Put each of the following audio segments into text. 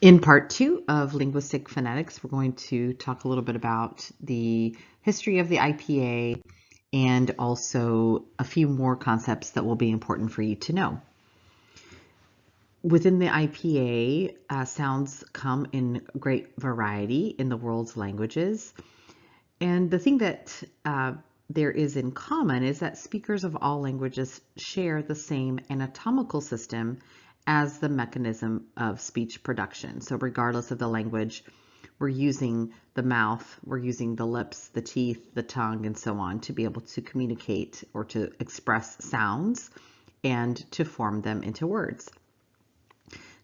In part 2 of Linguistic Phonetics, we're going to talk a little bit about the history of the IPA and also a few more concepts that will be important for you to know. Within the IPA, sounds come in great variety in the world's languages. And the thing that there is in common is that speakers of all languages share the same anatomical system as the mechanism of speech production. So regardless of the language, we're using the mouth, we're using the lips, the teeth, the tongue, and so on to be able to communicate or to express sounds and to form them into words.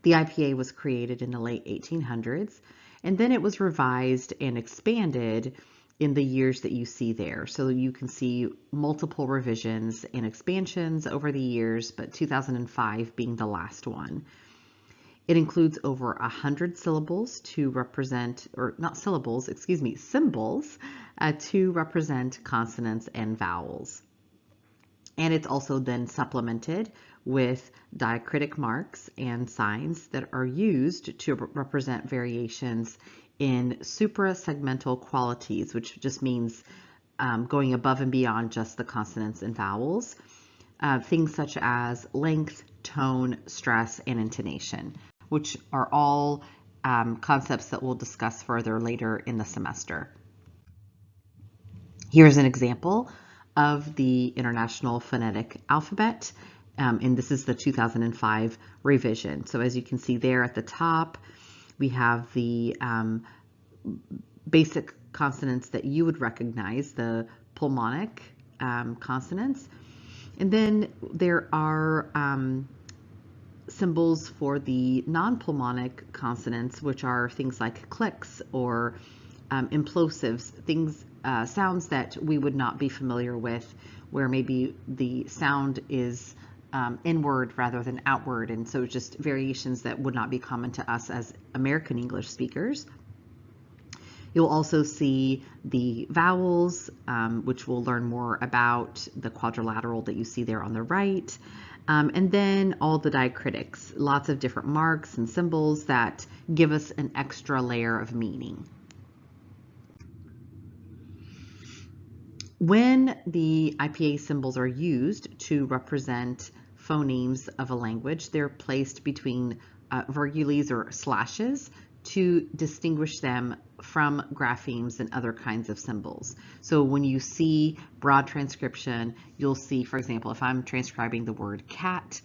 The IPA was created in the late 1800s, and then it was revised and expanded in the years that you see there. So you can see multiple revisions and expansions over the years, but 2005 being the last one. It includes over 100 syllables to represent, or not syllables, excuse me, symbols to represent consonants and vowels. And it's also then supplemented with diacritic marks and signs that are used to represent variations in suprasegmental qualities, which just means going above and beyond just the consonants and vowels. Things such as length, tone, stress, and intonation, which are all concepts that we'll discuss further later in the semester. Here's an example of the International Phonetic Alphabet, and this is the 2005 revision. So as you can see there at the top, we have the basic consonants that you would recognize, the pulmonic consonants. And then there are symbols for the non-pulmonic consonants, which are things like clicks or implosives, things, sounds that we would not be familiar with, where maybe the sound is inward rather than outward, and so just variations that would not be common to us as American English speakers. You'll also see the vowels, which we'll learn more about, the quadrilateral that you see there on the right, and then all the diacritics, lots of different marks and symbols that give us an extra layer of meaning. When the IPA symbols are used to represent phonemes of a language, they're placed between virgules or slashes to distinguish them from graphemes and other kinds of symbols. So when you see broad transcription, you'll see, for example, if I'm transcribing the word cat,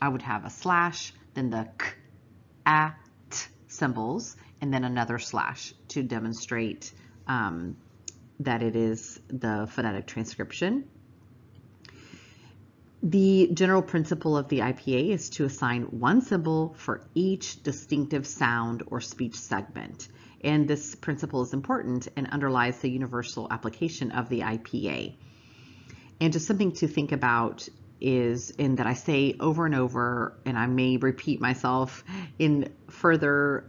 I would have a slash, then the k, a, t symbols, and then another slash to demonstrate that it is the phonetic transcription. The general principle of the IPA is to assign one symbol for each distinctive sound or speech segment. And this principle is important and underlies the universal application of the IPA. And just something to think about is, and that I say over and over, and I may repeat myself in further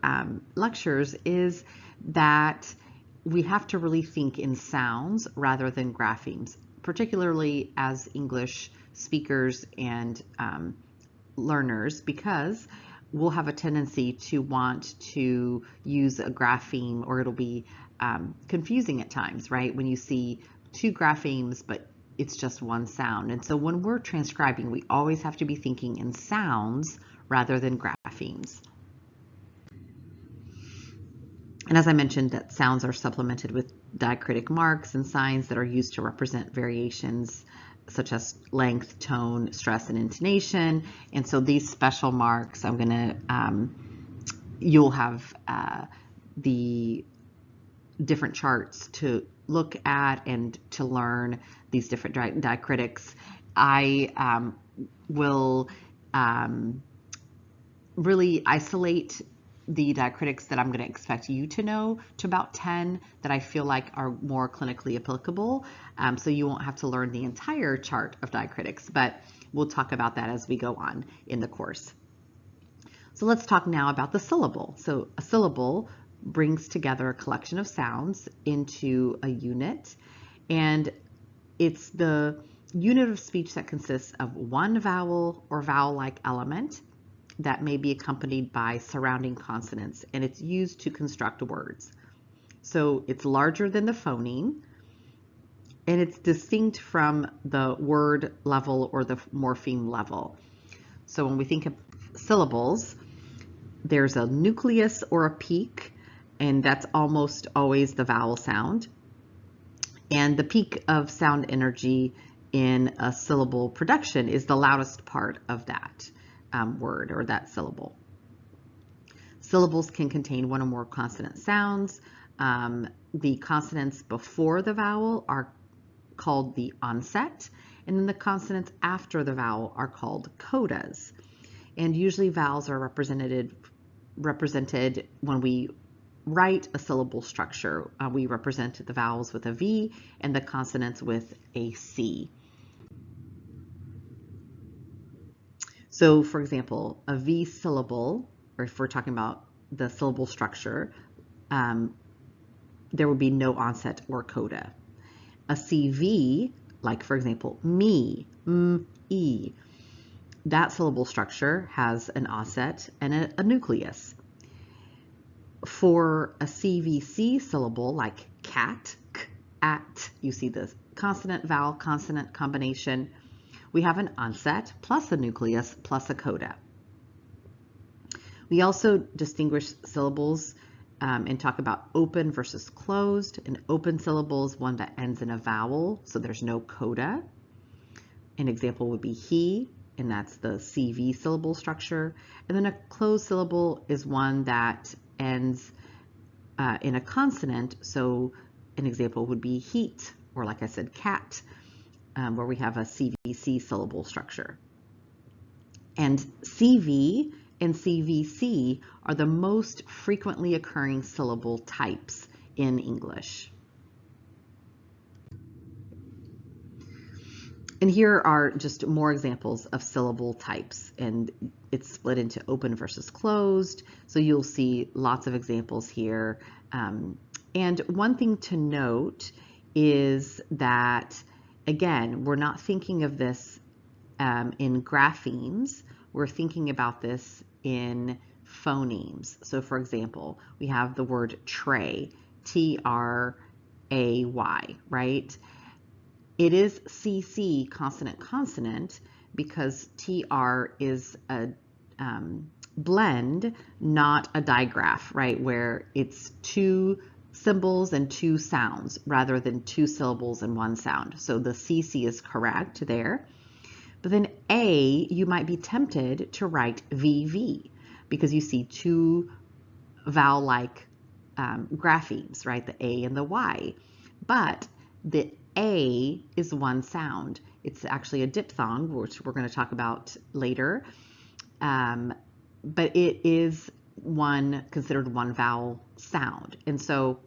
lectures, is that we have to really think in sounds rather than graphemes, particularly as English speakers and learners, because we'll have a tendency to want to use a grapheme, or it'll be confusing at times, right? When you see two graphemes, but it's just one sound. And so when we're transcribing, we always have to be thinking in sounds rather than graphemes. And as I mentioned, that sounds are supplemented with diacritic marks and signs that are used to represent variations such as length, tone, stress, and intonation. And so these special marks, you'll have the different charts to look at and to learn these different diacritics. I will really isolate the diacritics that I'm going to expect you to know to about 10 that I feel like are more clinically applicable. So you won't have to learn the entire chart of diacritics, but we'll talk about that as we go on in the course. So let's talk now about the syllable. So a syllable brings together a collection of sounds into a unit, and it's the unit of speech that consists of one vowel or vowel-like element that may be accompanied by surrounding consonants, and it's used to construct words. So it's larger than the phoneme, and it's distinct from the word level or the morpheme level. So when we think of syllables, there's a nucleus or a peak, and that's almost always the vowel sound. And the peak of sound energy in a syllable production is the loudest part of that word or that syllable. Syllables can contain one or more consonant sounds. The consonants before the vowel are called the onset, and then the consonants after the vowel are called codas. And usually vowels are represented when we write a syllable structure. We represent the vowels with a V and the consonants with a C. So for example, a V syllable, or if we're talking about the syllable structure, there would be no onset or coda. A CV, like for example, me, e, that syllable structure has an onset and a nucleus. For a CVC syllable, like cat, k, at, you see the consonant vowel consonant combination, we have an onset plus a nucleus plus a coda. We also distinguish syllables and talk about open versus closed. An open syllable is one that ends in a vowel, so there's no coda. An example would be he, and that's the CV syllable structure. And then a closed syllable is one that ends in a consonant, so an example would be heat, or like I said, cat, where we have a CVC syllable structure. And CV and CVC are the most frequently occurring syllable types in English. And here are just more examples of syllable types, and it's split into open versus closed. So you'll see lots of examples here. And one thing to note is that, again, we're not thinking of this in graphemes. We're thinking about this in phonemes. So for example, we have the word tray, T-R-A-Y, right? It is CC consonant because TR is a blend, not a digraph, right? Where it's two symbols and two sounds rather than two syllables and one sound. So the CC is correct there. But then A, you might be tempted to write VV because you see two vowel-like graphemes, right? The A and the Y. But the A is one sound. It's actually a diphthong, which we're going to talk about later. But it is considered one vowel sound. And so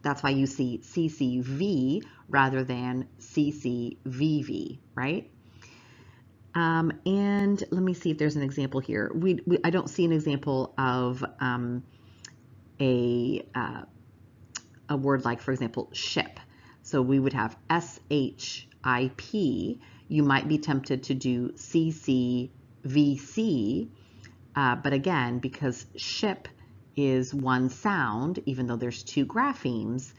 that's why you see CCV rather than CCVV, right? And let me see if there's an example here. I don't see an example of a word like, for example, ship. So we would have SHIP. You might be tempted to do CCVC, but again, because ship is one sound, even though there's two graphemes,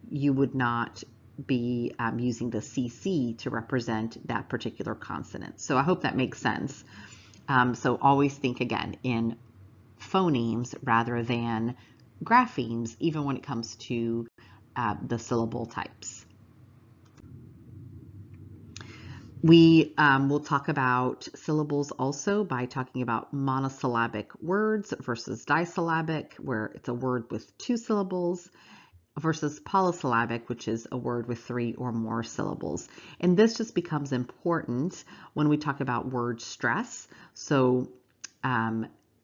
you would not be using the CC to represent that particular consonant. So I hope that makes sense. So always think again in phonemes rather than graphemes, even when it comes to the syllable types. We will talk about syllables also by talking about monosyllabic words versus disyllabic, where it's a word with two syllables, versus polysyllabic, which is a word with three or more syllables. And this just becomes important when we talk about word stress. So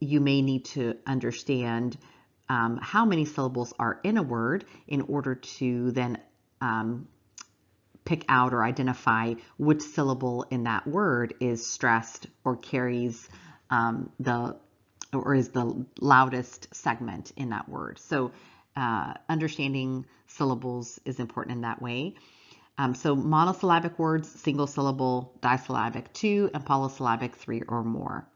you may need to understand how many syllables are in a word in order to then pick out or identify which syllable in that word is stressed or carries or is the loudest segment in that word. So understanding syllables is important in that way. So monosyllabic words, single syllable, disyllabic 2, and polysyllabic 3 or more.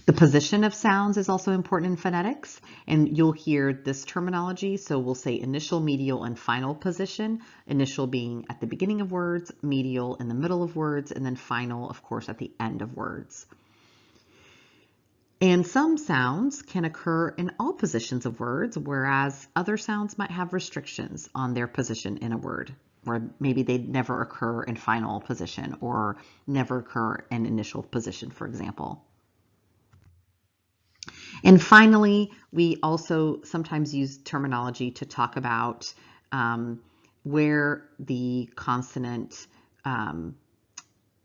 The position of sounds is also important in phonetics, and you'll hear this terminology. So we'll say initial, medial, and final position. Initial being at the beginning of words, medial in the middle of words, and then final, of course, at the end of words. And some sounds can occur in all positions of words, whereas other sounds might have restrictions on their position in a word, or maybe they never occur in final position or never occur in initial position, for example. And finally, we also sometimes use terminology to talk about where the consonant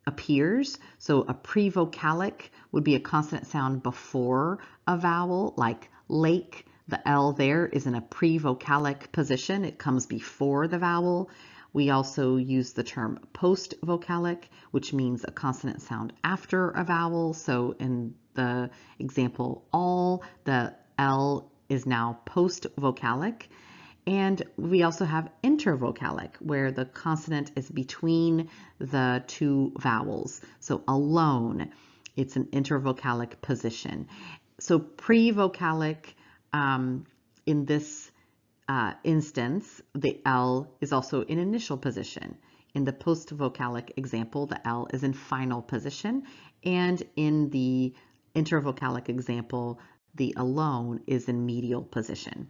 appears. So a prevocalic would be a consonant sound before a vowel, like lake. The L there is in a prevocalic position. It comes before the vowel. We also use the term postvocalic, which means a consonant sound after a vowel. So in the example all, the L is now postvocalic. And we also have intervocalic, where the consonant is between the two vowels. So alone, it's an intervocalic position. So prevocalic, in this instance, the L is also in initial position. In the postvocalic example, the L is in final position. And in the intervocalic example, the alone is in medial position.